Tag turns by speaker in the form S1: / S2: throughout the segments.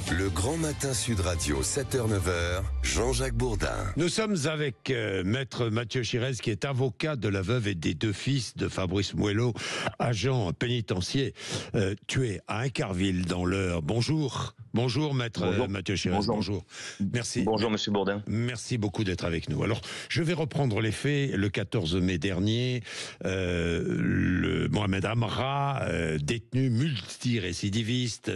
S1: Le Grand Matin Sud Radio, 7h-9h, Jean-Jacques Bourdin.
S2: Nous sommes avec Maître Mathieu Chirez, qui est avocat de la veuve et des deux fils de Fabrice Muello, agent pénitentiaire, tué à Incarville dans l'Eure. Bonjour. Bonjour Maître Mathieu Chirez. Bonjour. Merci.
S3: Bonjour Monsieur Bourdin.
S2: Merci beaucoup d'être avec nous. Alors, je vais reprendre les faits. Le 14 mai dernier, le Mohamed Amra, détenu multirécidiviste,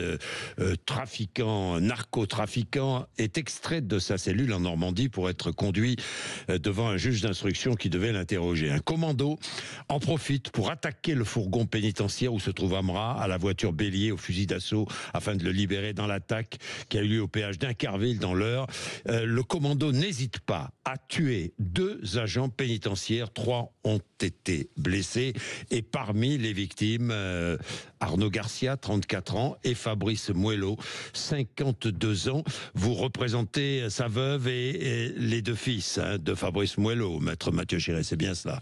S2: trafiquant, narcotrafiquant, est extrait de sa cellule en Normandie pour être conduit devant un juge d'instruction qui devait l'interroger. Un commando en profite pour attaquer le fourgon pénitentiaire où se trouve Amra, à la voiture bélier, au fusil d'assaut, afin de le libérer dans l'attaque qui a eu lieu au péage d'Incarville dans l'Eure. Le commando n'hésite pas à tuer 2 agents pénitentiaires, 3 ont été blessés, et parmi les victimes, Arnaud Garcia, 34 ans, et Fabrice Muello, 52 ans. Vous représentez sa veuve et les 2 fils de Fabrice Muello, Maître Mathieu Chirez, c'est bien cela?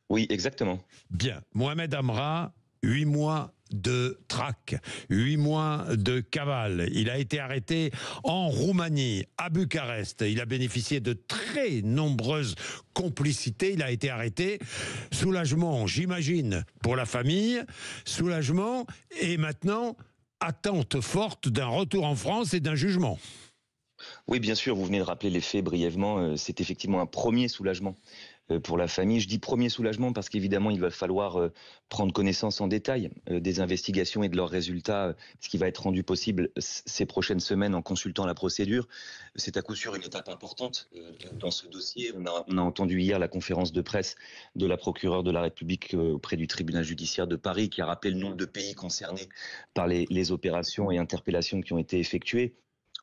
S3: Oui, exactement.
S2: Bien. Mohamed Amra, 8 mois de traque, 8 mois de cavale. Il a été arrêté en Roumanie, à Bucarest. Il a bénéficié de très nombreuses complicités. Il a été arrêté. Soulagement, j'imagine, pour la famille. Soulagement. Et maintenant, attente forte d'un retour en France et d'un jugement.
S3: Oui, bien sûr, vous venez de rappeler les faits brièvement. C'est effectivement un premier soulagement pour la famille. Je dis premier soulagement parce qu'évidemment, il va falloir prendre connaissance en détail des investigations et de leurs résultats, ce qui va être rendu possible ces prochaines semaines en consultant la procédure. C'est à coup sûr une étape importante dans ce dossier. On a entendu hier la conférence de presse de la procureure de la République auprès du tribunal judiciaire de Paris qui a rappelé le nombre de pays concernés par les opérations et interpellations qui ont été effectuées.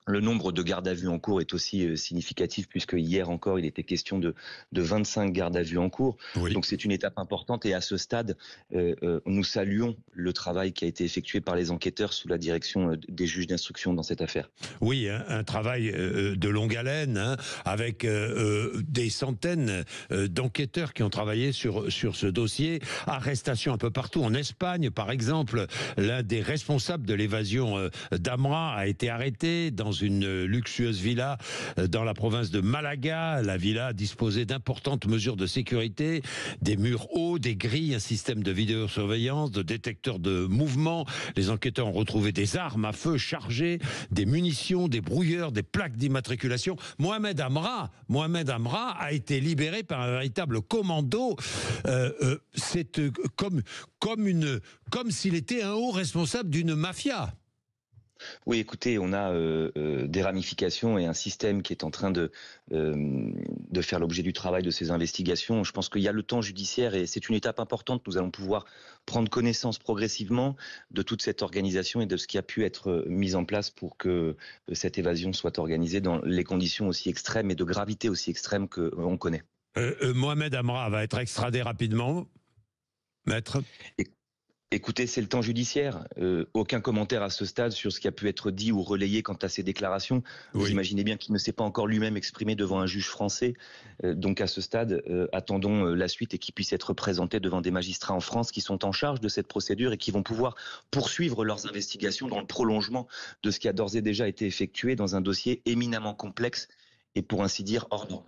S3: Le nombre de gardes à vue en cours est aussi significatif puisque hier encore il était question de 25 gardes à vue en cours. Oui. Donc c'est une étape importante et à ce stade nous saluons le travail qui a été effectué par les enquêteurs sous la direction des juges d'instruction dans cette affaire.
S2: Oui, un travail de longue haleine avec des centaines d'enquêteurs qui ont travaillé sur ce dossier. Arrestation un peu partout en Espagne par exemple. L'un des responsables de l'évasion d'Amra a été arrêté dans une luxueuse villa dans la province de Malaga. La villa disposait d'importantes mesures de sécurité, des murs hauts, des grilles, un système de vidéosurveillance, de détecteurs de mouvement. Les enquêteurs ont retrouvé des armes à feu chargées, des munitions, des brouilleurs, des plaques d'immatriculation. Mohamed Amra a été libéré par un véritable commando. C'est comme s'il était un haut responsable d'une mafia.
S3: Oui, écoutez, on a des ramifications et un système qui est en train de faire l'objet du travail de ces investigations. Je pense qu'il y a le temps judiciaire et c'est une étape importante. Nous allons pouvoir prendre connaissance progressivement de toute cette organisation et de ce qui a pu être mis en place pour que cette évasion soit organisée dans les conditions aussi extrêmes et de gravité aussi extrêmes qu'on connaît.
S2: Mohamed Amra va être extradé rapidement, maître?
S3: Écoutez, c'est le temps judiciaire. Aucun commentaire à ce stade sur ce qui a pu être dit ou relayé quant à ces déclarations. Vous imaginez bien qu'il ne s'est pas encore lui-même exprimé devant un juge français. Donc à ce stade, attendons la suite et qu'il puisse être présenté devant des magistrats en France qui sont en charge de cette procédure et qui vont pouvoir poursuivre leurs investigations dans le prolongement de ce qui a d'ores et déjà été effectué dans un dossier éminemment complexe et pour ainsi dire hors norme.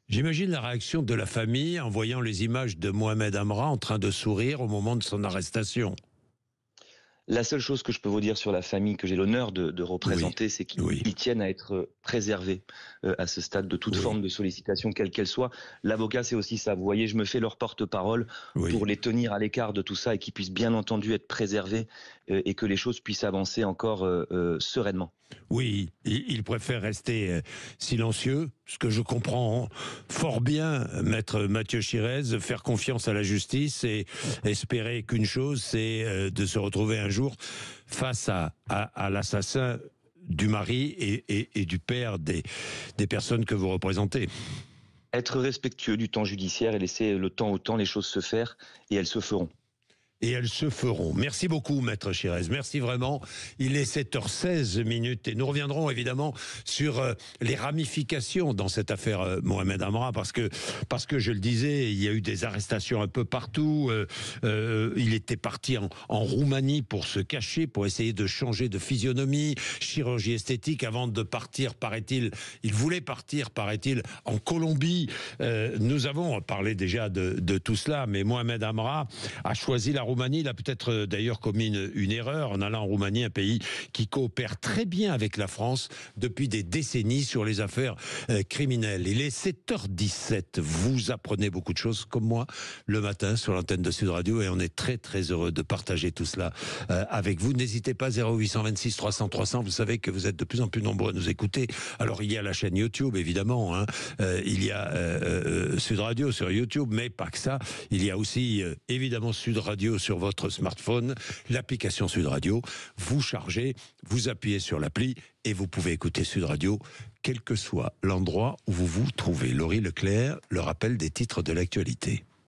S2: J'imagine la réaction de la famille en voyant les images de Mohamed Amra en train de sourire au moment de son arrestation.
S3: La seule chose que je peux vous dire sur la famille que j'ai l'honneur de représenter, c'est qu'ils tiennent à être préservés à ce stade de toute forme de sollicitation, quelle qu'elle soit. L'avocat, c'est aussi ça. Vous voyez, je me fais leur porte-parole pour les tenir à l'écart de tout ça et qu'ils puissent bien entendu être préservés et que les choses puissent avancer encore sereinement.
S2: Oui, il préfère rester silencieux, ce que je comprends fort bien, maître Mathieu Chirez, faire confiance à la justice et espérer qu'une chose, c'est de se retrouver un jour face à l'assassin du mari et du père des personnes que vous représentez.
S3: Être respectueux du temps judiciaire et laisser le temps au temps les choses se faire, et elles se feront.
S2: et elles se feront. Merci beaucoup, Maître Chérez. Merci vraiment. Il est 7h16 et nous reviendrons évidemment sur les ramifications dans cette affaire Mohamed Amra, parce que je le disais, il y a eu des arrestations un peu partout. Il était parti en Roumanie pour se cacher, pour essayer de changer de physionomie, chirurgie esthétique, avant de partir, paraît-il. Il voulait partir, paraît-il, en Colombie. Nous avons parlé déjà de tout cela, mais Mohamed Amra a choisi la Roumanie. Il a peut-être d'ailleurs commis une erreur en allant en Roumanie, un pays qui coopère très bien avec la France depuis des décennies sur les affaires criminelles. Il est 7h17. Vous apprenez beaucoup de choses, comme moi, le matin sur l'antenne de Sud Radio, et on est très très heureux de partager tout cela avec vous. N'hésitez pas, 0826 300 300. Vous savez que vous êtes de plus en plus nombreux à nous écouter. Alors il y a la chaîne YouTube, évidemment, hein. Il y a Sud Radio sur YouTube, mais pas que ça. Il y a aussi évidemment Sud Radio sur votre smartphone, l'application Sud Radio. Vous chargez, vous appuyez sur l'appli et vous pouvez écouter Sud Radio quel que soit l'endroit où vous vous trouvez. Laurie Leclerc, le rappel des titres de l'actualité.